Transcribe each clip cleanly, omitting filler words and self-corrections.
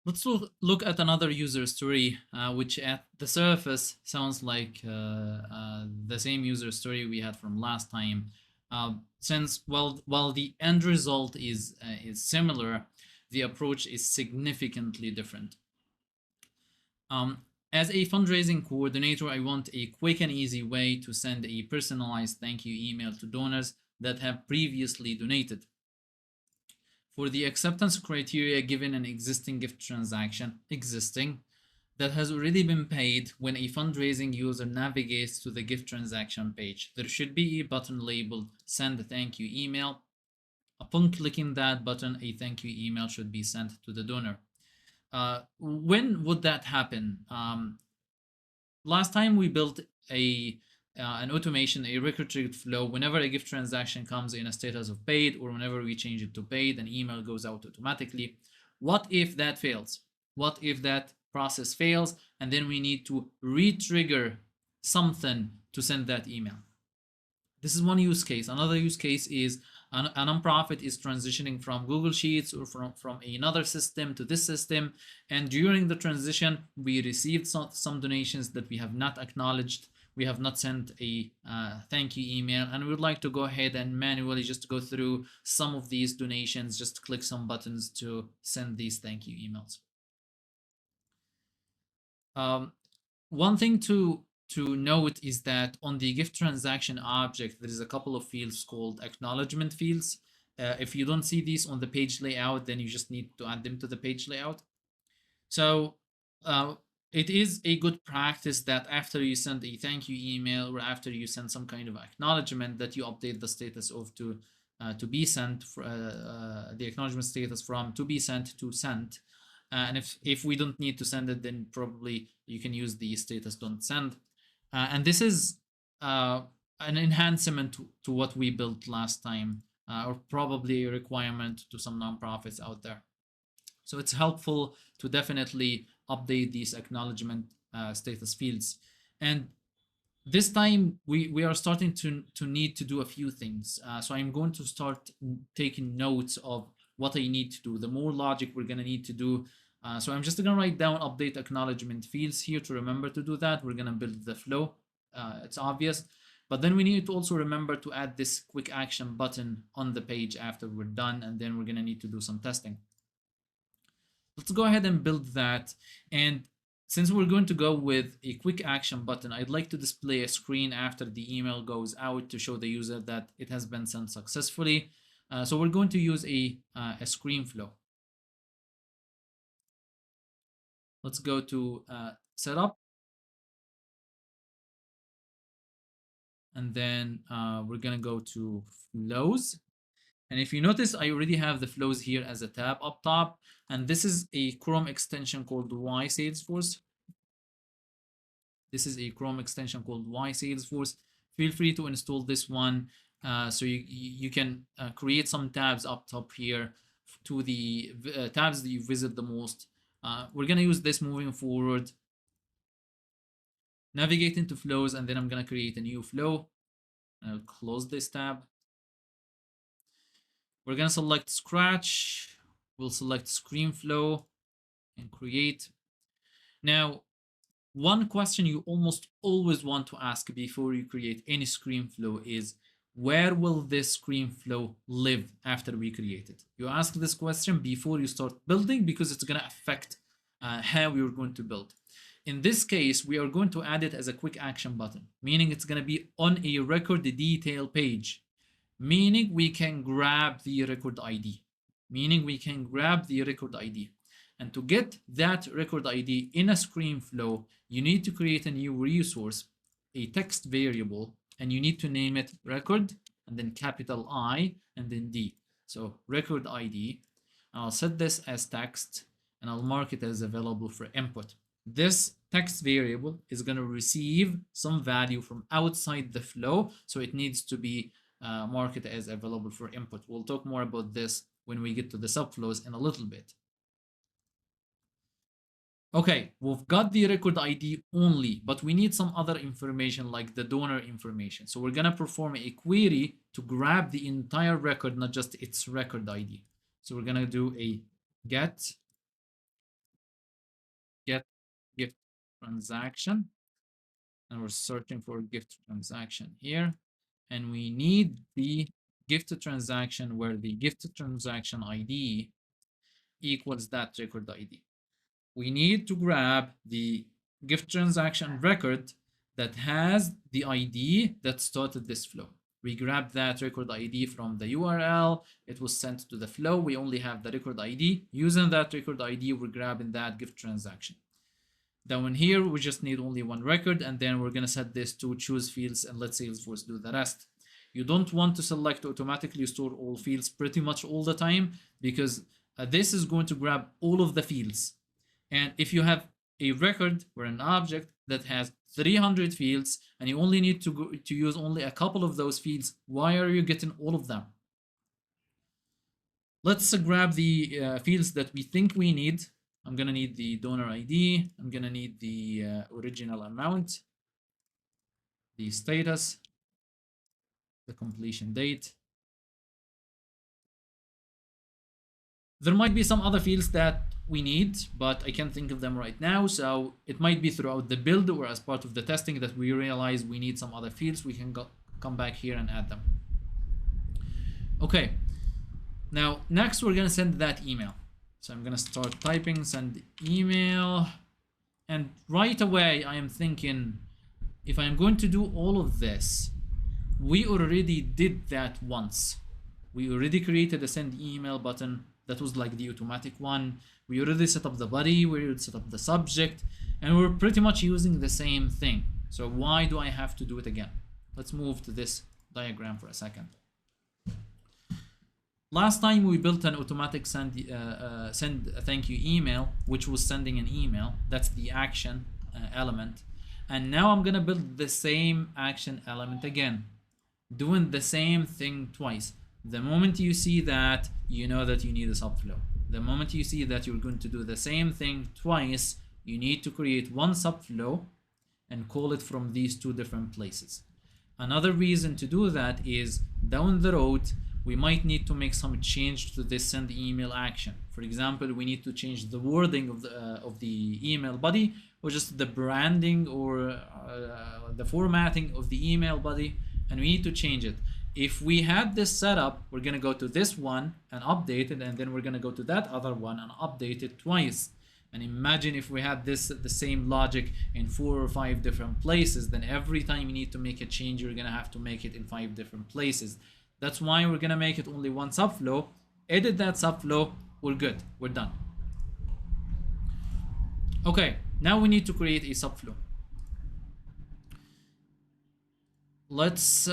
Let's look at another user story, which at the surface sounds like the same user story we had from last time. Since while the end result is similar, the approach is significantly different. As a fundraising coordinator, I want a quick and easy way to send a personalized thank you email to donors that have previously donated. For the acceptance criteria given an existing gift transaction, that has already been paid, when a fundraising user navigates to the gift transaction page, there should be a button labeled Send a Thank You Email. Upon clicking that button, a thank you email should be sent to the donor. When would that happen? Last time we built an automation, a record triggered flow. Whenever a gift transaction comes in a status of paid, or whenever we change it to paid, an email goes out automatically. What if that fails? What if that process fails and then we need to re-trigger something to send that email? This is one use case. Another use case is a nonprofit is transitioning from Google Sheets or from another system to this system. And during the transition, we received some donations that we have not acknowledged. We have not sent a thank you email, and we would like to go ahead and manually just go through some of these donations, just click some buttons to send these thank you emails. One thing to note is that on the gift transaction object, there is a couple of fields called acknowledgement fields. If you don't see these on the page layout, then you just need to add them to the page layout. So it is a good practice that after you send a thank you email, or after you send some kind of acknowledgement, that you update the status of to be sent, the acknowledgement status from to be sent to sent. And if we don't need to send it, then probably you can use the status don't send. And this is an enhancement to what we built last time, or probably a requirement to some nonprofits out there. So it's helpful to definitely update these acknowledgement status fields. And this time we are starting to need to do a few things. So I'm going to start taking notes of what I need to do, the more logic we're going to need to do. So I'm just going to write down update acknowledgement fields here to remember to do that. We're going to build the flow. It's obvious. But then we need to also remember to add this quick action button on the page after we're done, and then we're going to need to do some testing. Let's go ahead and build that. And since we're going to go with a quick action button, I'd like to display a screen after the email goes out to show the user that it has been sent successfully. So we're going to use a screen flow. Let's go to setup. And then we're going to go to flows. And if you notice, I already have the flows here as a tab up top. And this is a Chrome extension called Y Salesforce. This is a Chrome extension called Y Salesforce. Feel free to install this one so you can create some tabs up top here to the tabs that you visit the most. We're going to use this moving forward. Navigate into flows, and then I'm going to create a new flow. I'll close this tab. We're going to select Scratch. We'll select Screen Flow and create. Now, one question you almost always want to ask before you create any screen flow is, where will this screen flow live after we create it? You ask this question before you start building because it's going to affect how you're going to build. In this case, we are going to add it as a quick action button, meaning it's going to be on a record detail page, meaning we can grab the record ID, And to get that record ID in a screen flow, you need to create a new resource, a text variable, and you need to name it record, and then capital I, and then D. So record ID. I'll set this as text, and I'll mark it as available for input. This text variable is going to receive some value from outside the flow, so it needs to be marked as available for input. We'll talk more about this when we get to the subflows in a little bit. Okay, we've got the record ID only, but we need some other information like the donor information. So we're going to perform a query to grab the entire record, not just its record ID. So we're going to do a get transaction, and we're searching for gift transaction here, and we need the gift transaction where the gift transaction ID equals that record ID. We need to grab the gift transaction record that has the ID that started this flow. We grab that record ID from the URL. It was sent to the flow. We only have the record ID. Using that record ID, we're grabbing that gift transaction. Down here, we just need only one record, and then we're going to set this to choose fields and let Salesforce do the rest. You don't want to select automatically store all fields pretty much all the time, because this is going to grab all of the fields. And if you have a record or an object that has 300 fields and you only need to use only a couple of those fields, why are you getting all of them? Let's grab the fields that we think we need. I'm going to need the donor ID. I'm going to need the original amount, the status, the completion date. There might be some other fields that we need, but I can't think of them right now. So it might be throughout the build or as part of the testing that we realize we need some other fields. We can come back here and add them. Okay. Now, next we're going to send that email. So I'm going to start typing send email. And right away, I am thinking, if I'm going to do all of this, we already did that once. We already created a send email button. That was like the automatic one. We already set up the body, we already set up the subject, and we're pretty much using the same thing. So why do I have to do it again? Let's move to this diagram for a second. Last time we built an automatic send a thank you email, which was sending an email. That's the action element. And now I'm gonna build the same action element again, doing the same thing twice. The moment you see that, you know that you need a subflow. The moment you see that you're going to do the same thing twice, you need to create one subflow and call it from these two different places. Another reason to do that is down the road, we might need to make some change to this send email action. For example, we need to change the wording of the email body, or just the branding or the formatting of the email body, and we need to change it. If we had this set up, we're going to go to this one and update it, and then we're going to go to that other one and update it twice. And imagine if we had the same logic in 4 or 5 different places, then every time you need to make a change, you're going to have to make it in 5 different places. That's why we're going to make it only one subflow, edit that subflow, we're good, we're done. Okay, now we need to create a subflow. Let's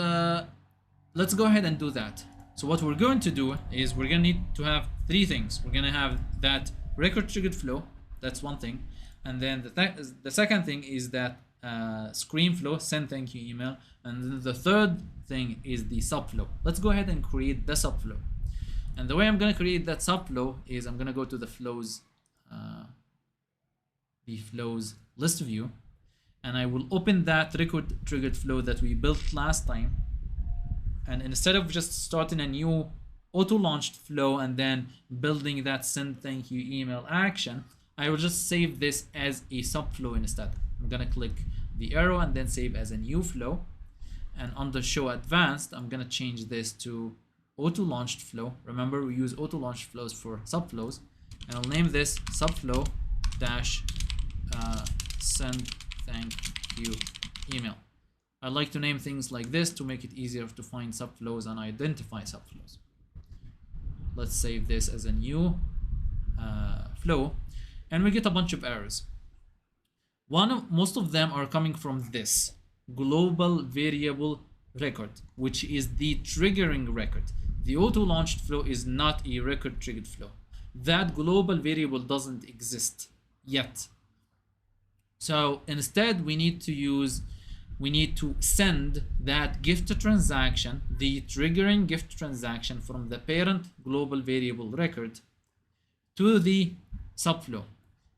go ahead and do that. So what we're going to do is we're going to need to have 3 things. We're going to have that record triggered flow. That's one thing. And then the second thing is that screen flow, send thank you email. And then the third thing is the subflow. Let's go ahead and create the subflow. And the way I'm going to create that subflow is I'm going to go to the flows list view, and I will open that record triggered flow that we built last time. And instead of just starting a new auto-launched flow and then building that send thank you email action, I will just save this as a subflow instead. I'm gonna click the arrow and then save as a new flow. And under show advanced, I'm gonna change this to auto-launched flow. Remember, we use auto-launched flows for subflows. And I'll name this subflow dash send thank you email. I like to name things like this to make it easier to find subflows and identify subflows. Let's save this as a new flow, and we get a bunch of errors. Most of them are coming from this global variable record, which is the triggering record. The auto-launched flow is not a record triggered flow. That global variable doesn't exist yet. So instead, we need to send that gift transaction, the triggering gift transaction from the parent global variable record to the subflow.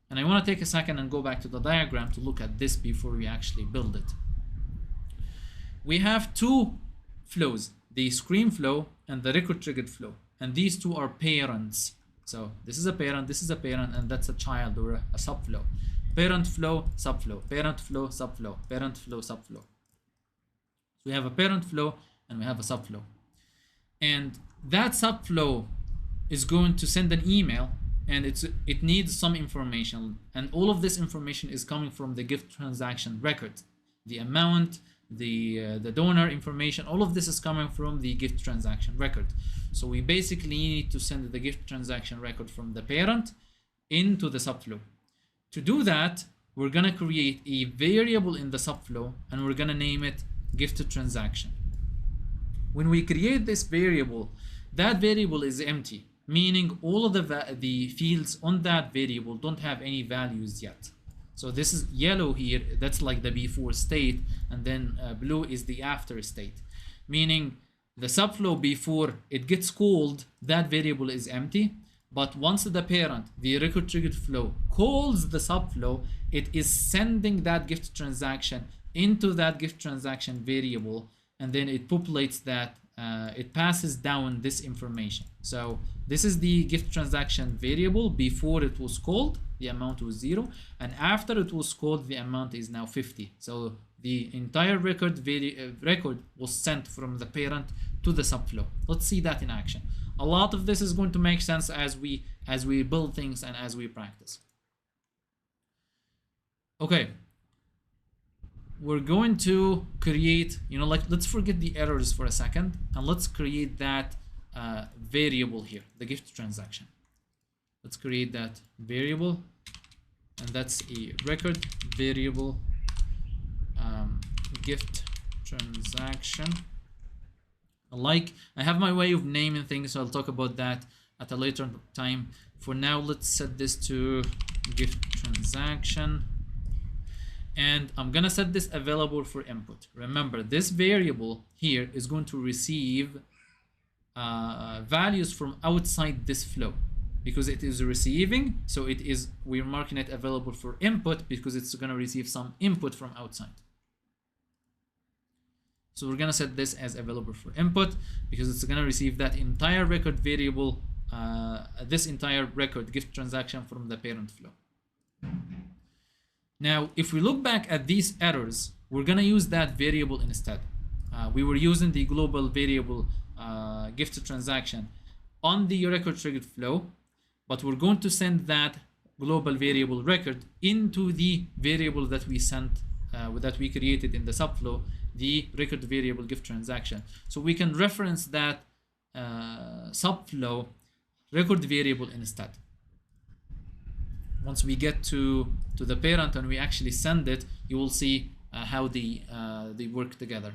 And I want to take a second and go back to the diagram to look at this before we actually build it. We have 2 flows, the screen flow and the record triggered flow. And these 2 are parents. So this is a parent, and that's a child or a subflow. parent flow, subflow, parent flow, subflow, parent flow, subflow. So we have a parent flow and we have a subflow. And that subflow is going to send an email, and it needs some information, and all of this information is coming from the gift transaction record. The amount, the donor information, all of this is coming from the gift transaction record. So we basically need to send the gift transaction record from the parent into the subflow. To do that, we're going to create a variable in the subflow, and we're going to name it gift transaction. When we create this variable, that variable is empty, meaning all of the fields on that variable don't have any values yet. So this is yellow here, that's like the before state, and then blue is the after state, meaning the subflow before it gets called, that variable is empty. But once the parent, the record triggered flow, calls the subflow, it is sending that gift transaction into that gift transaction variable, and then it populates that, it passes down this information. So this is the gift transaction variable. Before it was called, the amount was 0, and after it was called, the amount is now 50. So the entire record was sent from the parent to the subflow. Let's see that in action. A lot of this is going to make sense as we build things and as we practice. Okay, we're going to create, let's forget the errors for a second, and let's create that variable here, the gift transaction. Let's create that variable, and that's a record variable gift transaction. I have my way of naming things, so I'll talk about that at a later time. For now, let's set this to gift transaction, and I'm gonna set this available for input. Remember, this variable here is going to receive values from outside this flow because it is receiving. So we're marking it available for input because it's gonna receive some input from outside. So we're gonna set this as available for input because it's gonna receive that entire record variable, this entire record gift transaction from the parent flow. Now, if we look back at these errors, we're gonna use that variable instead. We were using the global variable gift transaction on the record triggered flow, but we're going to send that global variable record into the variable that we sent, that we created in the subflow, the record variable gift transaction. So we can reference that subflow record variable instead. Once we get to the parent and we actually send it, you will see how they work together.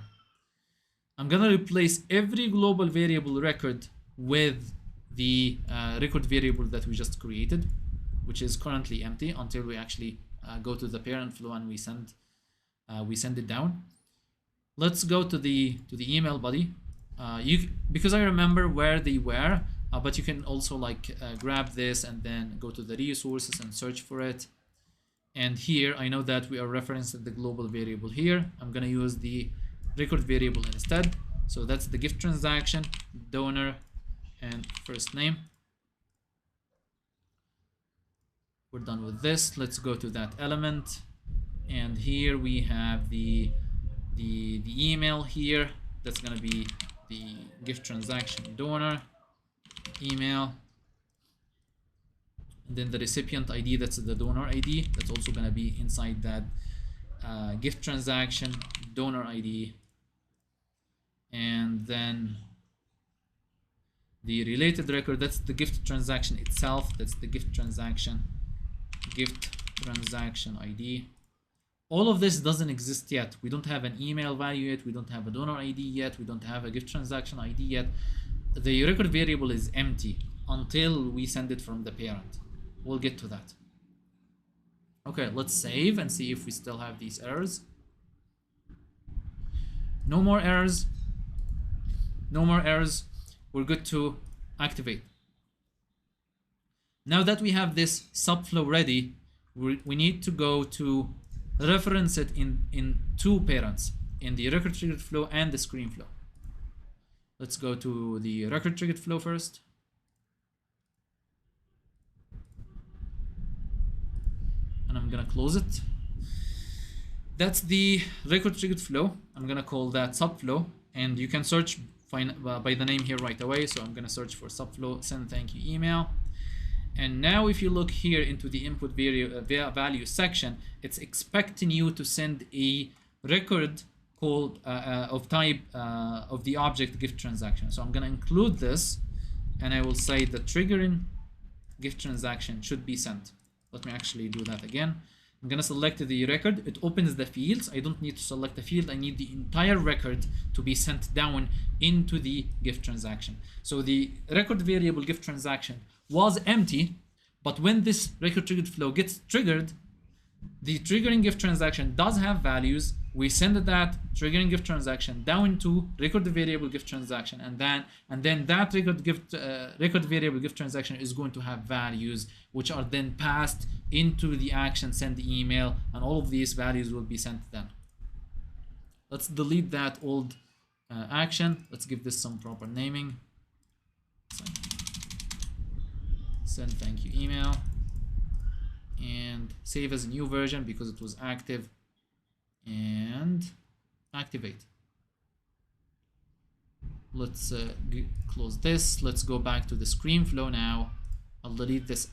I'm gonna replace every global variable record with the record variable that we just created, which is currently empty until we actually go to the parent flow and we send it down. Let's go to the email body. Because I remember where they were, but you can also grab this and then go to the resources and search for it. And here I know that we are referencing the global variable here. I'm gonna use the record variable instead. So that's the gift transaction, donor, and first name. We're done with this. Let's go to that element, and here we have the email here. That's gonna be the gift transaction donor email, and then the recipient ID, that's the donor ID, that's also gonna be inside that gift transaction donor ID. And then the related record, that's the gift transaction itself, that's the gift transaction ID. All of this doesn't exist yet. We don't have an email value yet, we don't have a donor ID yet, we don't have a gift transaction ID yet. The record variable is empty until we send it from the parent. We'll get to that. Okay, let's save and see if we still have these errors. No more errors. No more errors. We're good to activate. Now that we have this subflow ready, we need to go to reference it in two parents, in the record triggered flow and the screen flow. Let's go to the record triggered flow first. And I'm I'm gonna close it. That's the record triggered flow. I'm gonna call that subflow, and you can search by the name here right away. So I'm gonna search for subflow, send thank you email. And now if you look here into the input value section, it's expecting you to send a record called of type of the object gift transaction. So I'm gonna include this, and I will say the triggering gift transaction should be sent. Let me actually do that again. I'm gonna select the record. It opens the fields. I don't need to select the field. I need the entire record to be sent down into the gift transaction. So the record variable gift transaction was empty, but when this record triggered flow gets triggered, the triggering gift transaction does have values. We send that triggering gift transaction down to record variable gift transaction, and then that record variable gift transaction is going to have values which are then passed into the action send email, and all of these values will be sent then. Let's delete that old action. Let's give this some proper naming. Send thank you email, and save as a new version because it was active, and activate. Let's close this. Let's go back to the screen flow now. I'll delete this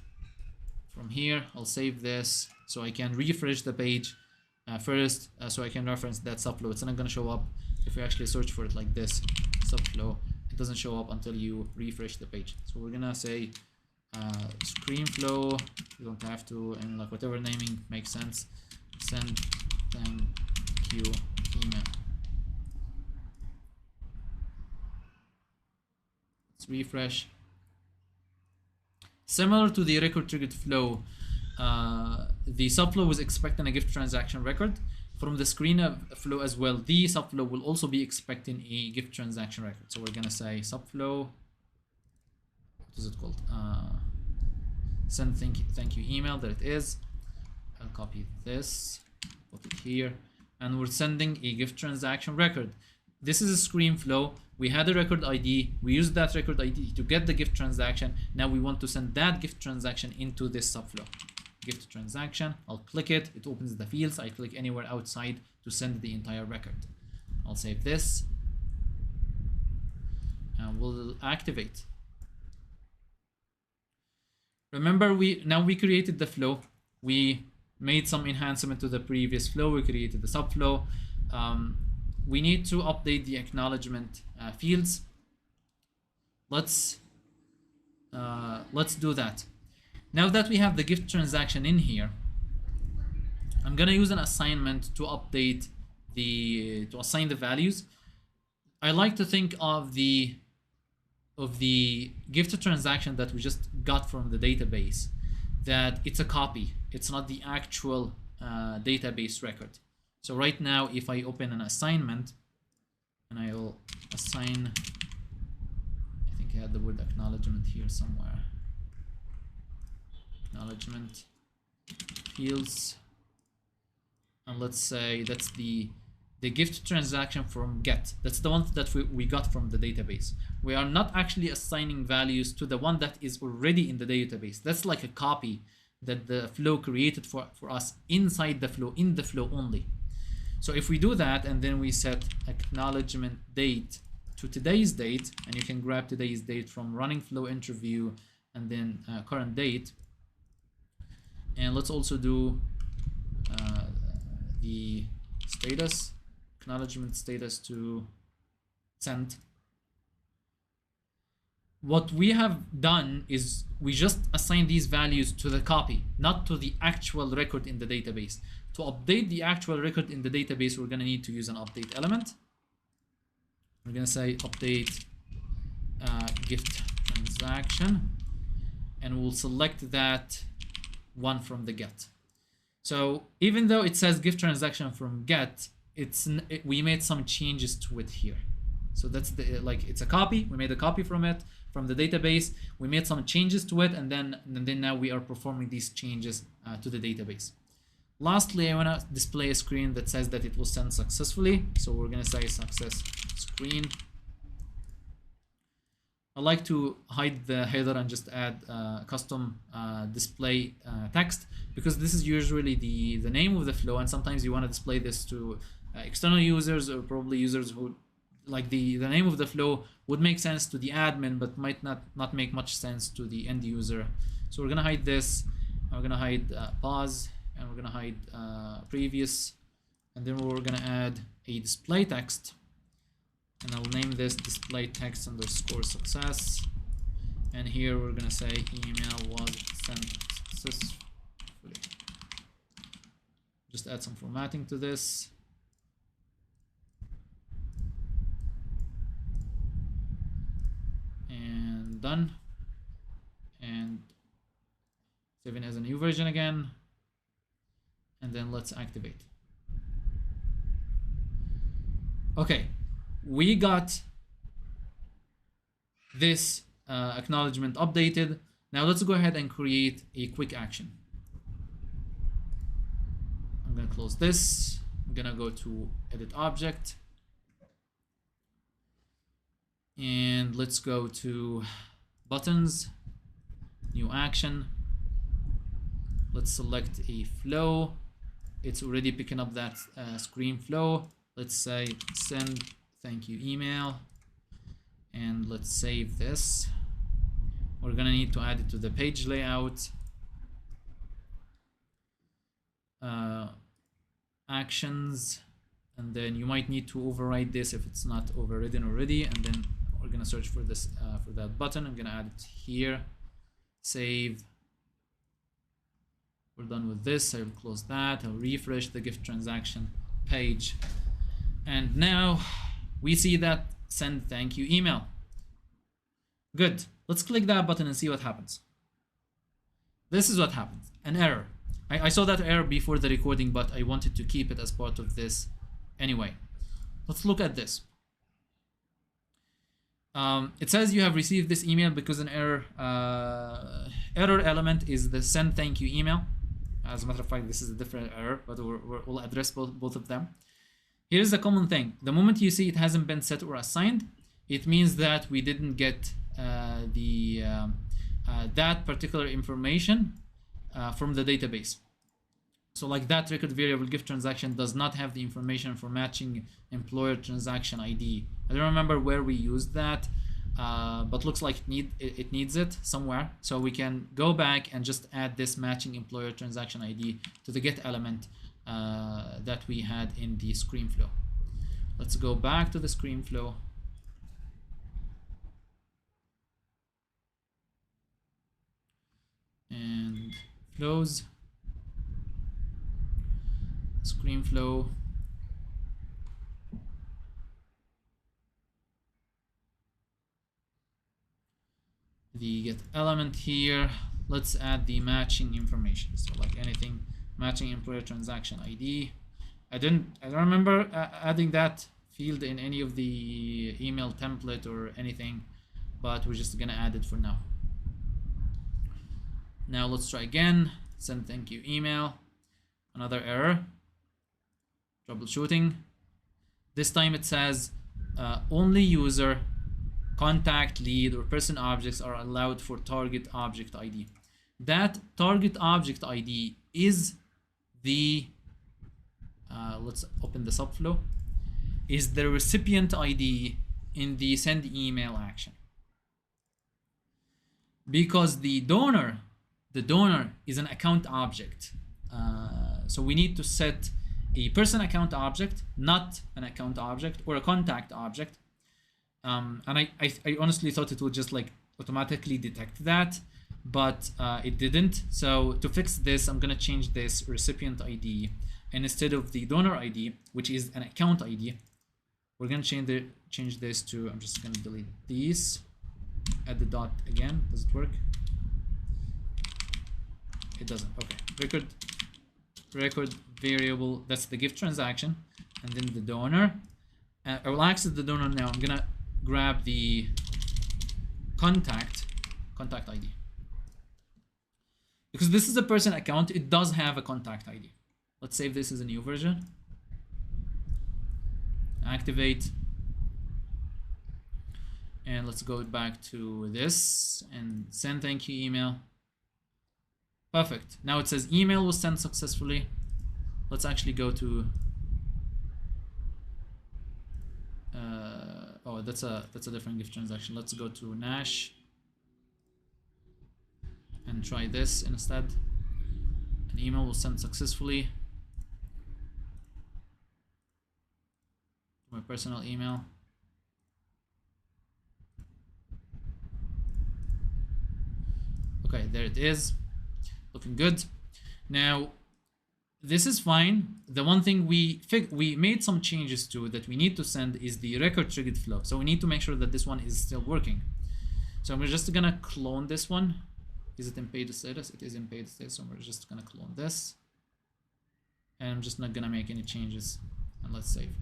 from here. I'll save this so I can refresh the page first, so I can reference that subflow. It's not going to show up if we actually search for it like this, subflow. It doesn't show up until you refresh the page. So we're gonna say screen flow. You don't have to, and like whatever naming makes sense. Send thank you email. Let's refresh. Similar to the record triggered flow, the subflow was expecting a gift transaction record. From the screen flow as well, the subflow will also be expecting a gift transaction record. So we're gonna say subflow, what is it called? Send thank you email. There it is. I'll copy this, put it here, and we're sending a gift transaction record. This is a screen flow. We had a record ID. We used that record ID to get the gift transaction. Now we want to send that gift transaction into this subflow. Gift transaction. I'll click it. It opens the fields. I click anywhere outside to send the entire record. I'll save this, and we'll activate. Remember, we created the flow. We made some enhancement to the previous flow. We created the subflow. We need to update the acknowledgement fields. Let's do that. Now that we have the gift transaction in here, I'm gonna use an assignment to update to assign the values. I like to think of the gift transaction that we just got from the database, that it's a copy. It's not the actual database record. So right now, if I open an assignment, and I will assign, I think I had the word acknowledgement here somewhere. Acknowledgement fields, and let's say that's the gift transaction from get. That's the one that we got from the database. We are not actually assigning values to the one that is already in the database. That's like a copy that the flow created for us inside the flow, in the flow only. So if we do that, and then we set acknowledgement date to today's date, and you can grab today's date from running flow interview, and then current date. And let's also do the status, acknowledgement status to sent. What we have done is we just assign these values to the copy, not to the actual record in the database. To update the actual record in the database, we're going to need to use an update element. We're going to say update gift transaction, and we'll select that one from the get. So even though it says gift transaction from get, we made some changes to it here. So that's it's a copy. We made a copy from it, from the database. We made some changes to it, and then now we are performing these changes to the database. Lastly, I want to display a screen that says that it was sent successfully. So we're going to say success screen. I like to hide the header and just add custom display text. because this is usually the name of the flow, and sometimes you want to display this to external users, or probably users who like the name of the flow would make sense to the admin but might not make much sense to the end user. So we're gonna hide this, and we're gonna hide pause, and we're gonna hide previous, and then we're gonna add a display text, and I'll name this display text underscore success, and here we're gonna say email was sent successfully. Just add some formatting to this. And done. And save it as a new version again. And then let's activate. Okay, we got this acknowledgement updated. Now let's go ahead and create a quick action. I'm gonna close this. I'm gonna go to edit object. And let's go to buttons, new action. Let's select a flow. It's already picking up that screen flow. Let's say send thank you email, and let's save this. We're gonna need to add it to the page layout. Actions, and then you might need to override this if it's not overridden already, and then we're gonna search for this for that button. I'm gonna add it here, save. We're done with this. I will close that. I'll refresh the gift transaction page, and now we see that send thank you email. Good. Let's click that button and see what happens. This is what happens, an error. I saw that error before the recording, but I wanted to keep it as part of this anyway. Let's look at this. It says you have received this email because an error element is the send thank you email. As a matter of fact, this is a different error, but we'll address both of them. Here's the common thing. The moment you see it hasn't been set or assigned, it means that we didn't get that particular information from the database. So like that record variable gift transaction does not have the information for matching employer transaction ID. I don't remember where we used that, but looks like it needs it somewhere. So we can go back and just add this matching employer transaction ID to the get element that we had in the screen flow. Let's go back to the screen flow. And flows, screen flow, the get element here. Let's add the matching information. So like anything matching employer transaction ID. I don't remember adding that field in any of the email template or anything, but we're just gonna add it for now. Now let's try again. Send thank you email. Another error. Troubleshooting. This time it says only user, contact, lead, or person objects are allowed for target object ID. That target object ID is the let's open the subflow, is the recipient ID in the send email action, because the donor is an account object. So we need to set a person account object, not an account object or a contact object. And I honestly thought it would just like automatically detect that, but it didn't. So to fix this, I'm gonna change this recipient ID, and instead of the donor ID, which is an account ID, we're gonna change this to, I'm just gonna delete these, add the dot again. Does it work? It doesn't. Okay. Record variable, that's the gift transaction, and then the donor. I will access the donor now. I'm gonna grab the contact ID, because this is a person account. It does have a contact ID. Let's save this as a new version. Activate, and let's go back to this and send thank you email. Perfect. Now it says email was sent successfully. Let's actually go to. Oh, that's a different gift transaction. Let's go to Nash and try this instead. An email was sent successfully to my personal email. Okay, there it is. Looking good. Now, this is fine. The one thing we made some changes to that we need to send is the record triggered flow. So we need to make sure that this one is still working. So we're just gonna clone this one. Is it in paid status? It is in paid status. So we're just gonna clone this. And I'm just not gonna make any changes. And let's save.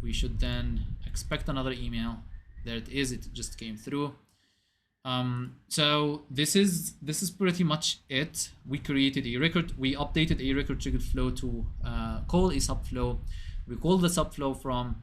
We should then expect another email. There it is. It just came through. So this is pretty much it. We created a record. We updated a record triggered flow to call a subflow. We called the subflow from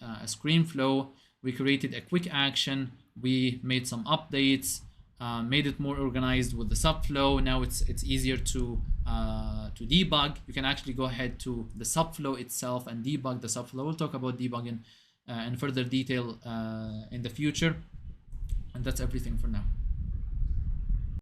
a screen flow. We created a quick action. We made some updates. Made it more organized with the subflow. Now it's easier to debug. You can actually go ahead to the subflow itself and debug the subflow. We'll talk about debugging in further detail in the future. And that's everything for now.